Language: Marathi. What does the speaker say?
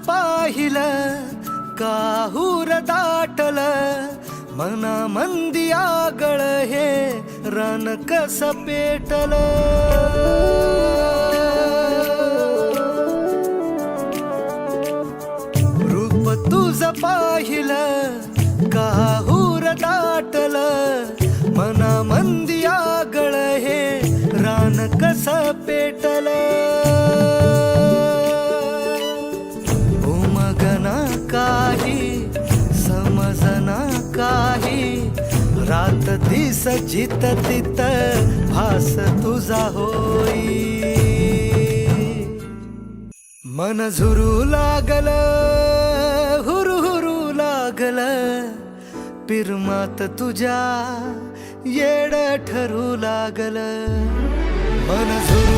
पाहिलं काहूर दाटल मना मंदी आगळ हे रान कस पेटल रूप तुझ पाहिलं काहूर दाटल मना मंदी आगळ हे रान कस पेटल उमगना काही समजना काही रात दिस जित तित भास तुझा होई मन झुरू लागल हुरू हुरू लागल पिरमात तुझ्या येड ठरू लागल मन झुरू